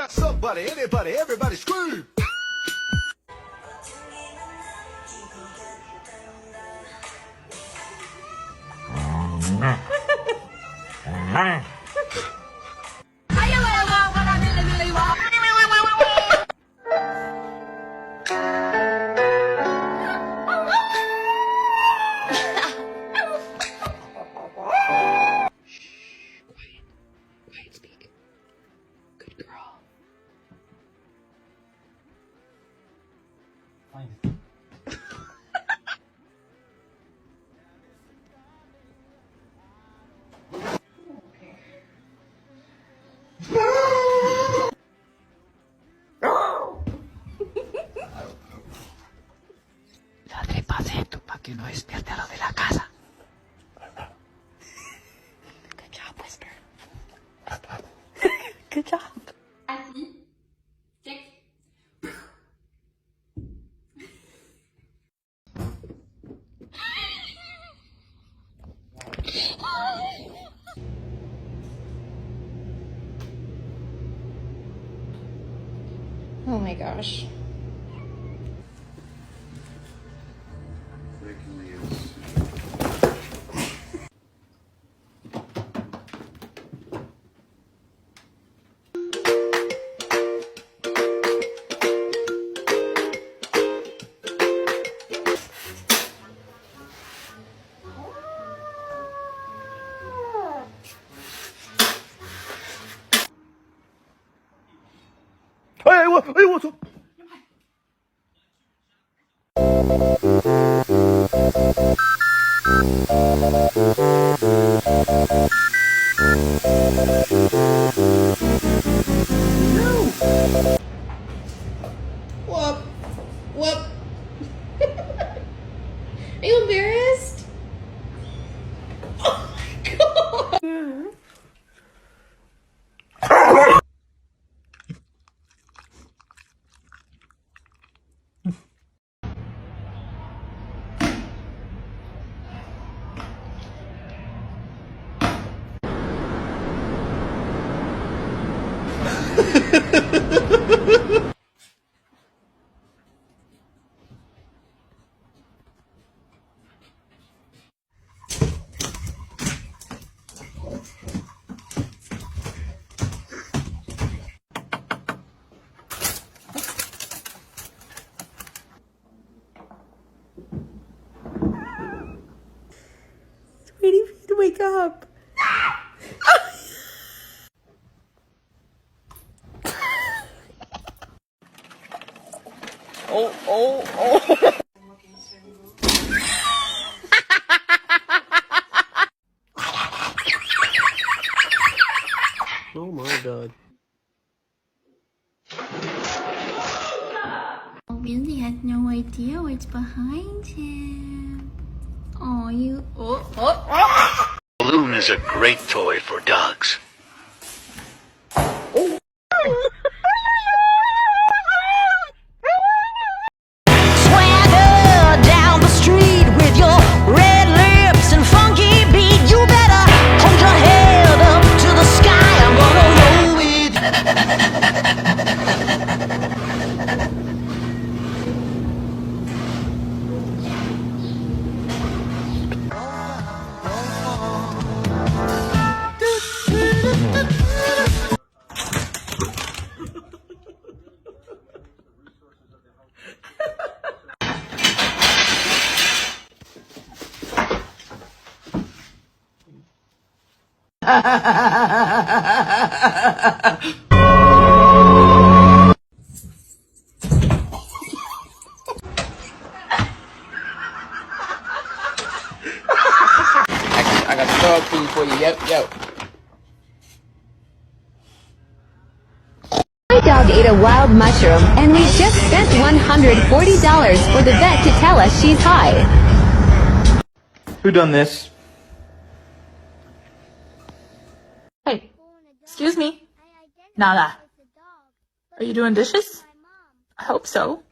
Somebody, anybody, everybody scream! Quiet, speak. Good girl. Fine. Ladre pasito para que no despierte a lo de la casa. Good job, Whisper. Good job. Assis. Six. Oh my gosh. Hey, what's up? Whoop. Whoop. Are you embarrassed? Oh my god. Waiting for you to wake up. Oh. Oh my god. Really has no idea what's behind him. Oh, you. Oh. Balloon is a great toy for dogs. Swagger down the street with your red lips and funky beat. You better hold your head up to the sky. I'm gonna roll with you. I got the dog food for you. Yo. My dog ate a wild mushroom, and we just spent $140 for the vet to tell us she's high. Who done this? Hey, excuse me. Nala, are you doing dishes? I hope so.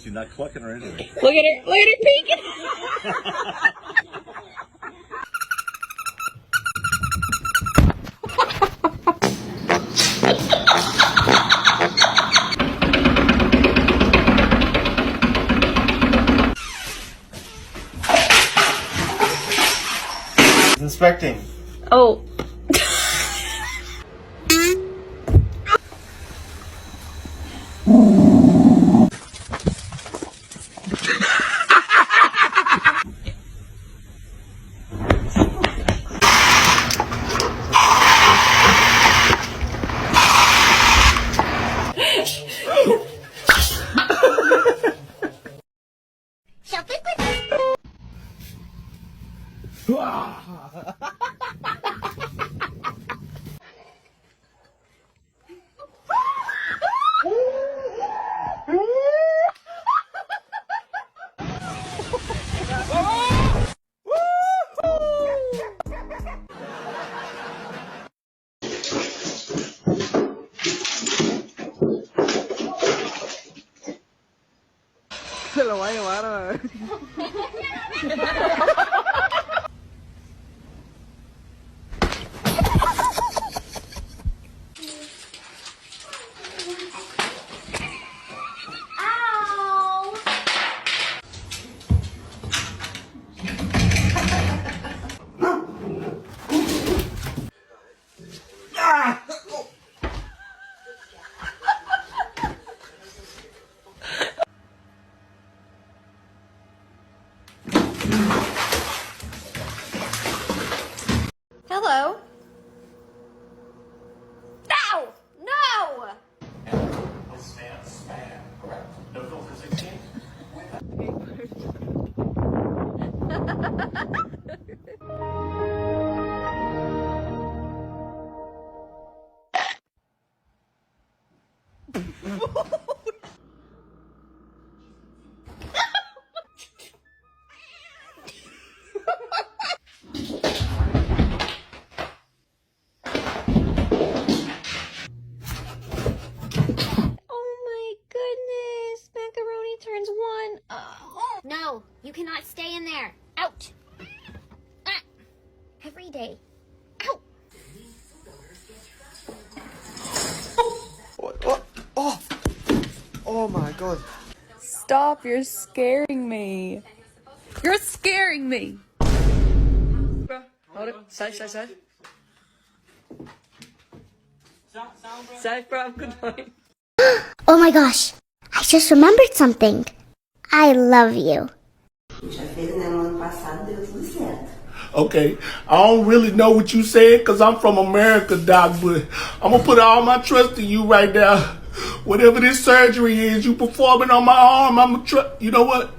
She's not clucking or anything. Look at her peeking. Inspecting. Oh. Se lo va a llevar a... Hello. No! No! No, you cannot stay in there. Out. Ah. Every day. Out. Oh my god. Stop, you're scaring me. You're scaring me. Hold it. Safe. Safe, bro. Good point. Oh my gosh. I just remembered something. I love you. Okay, I don't really know what you said because I'm from America, Doc, but I'm going to put all my trust in you right now. Whatever this surgery is you performing on my arm, I'm going to you know what?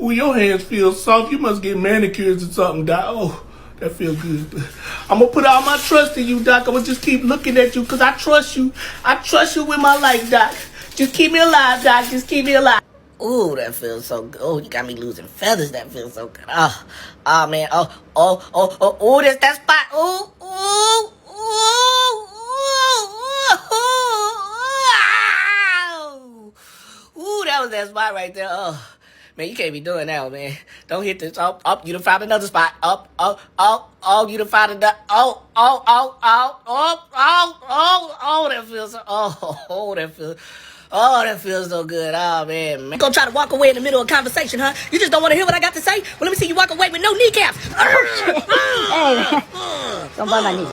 Ooh, your hands feel soft. You must get manicures or something, Doc. Oh, that feels good. I'm going to put all my trust in you, Doc. I'm going to just keep looking at you because I trust you. I trust you with my life, Doc. Just keep me alive, Doc. Just keep me alive. Ooh, that feels so good. Oh, you got me losing feathers. That feels so good. Oh, man. Oh, that's that spot. Ooh, that was that spot right there. Oh, man, you can't be doing that, man. Don't hit this. Up, you done found another spot. Up, you done found another. That feels so, that feels so good. Oh, man. You gonna try to walk away in the middle of a conversation, huh? You just don't want to hear what I got to say? Well, let me see you walk away with no kneecaps. Hey, don't bite my knee.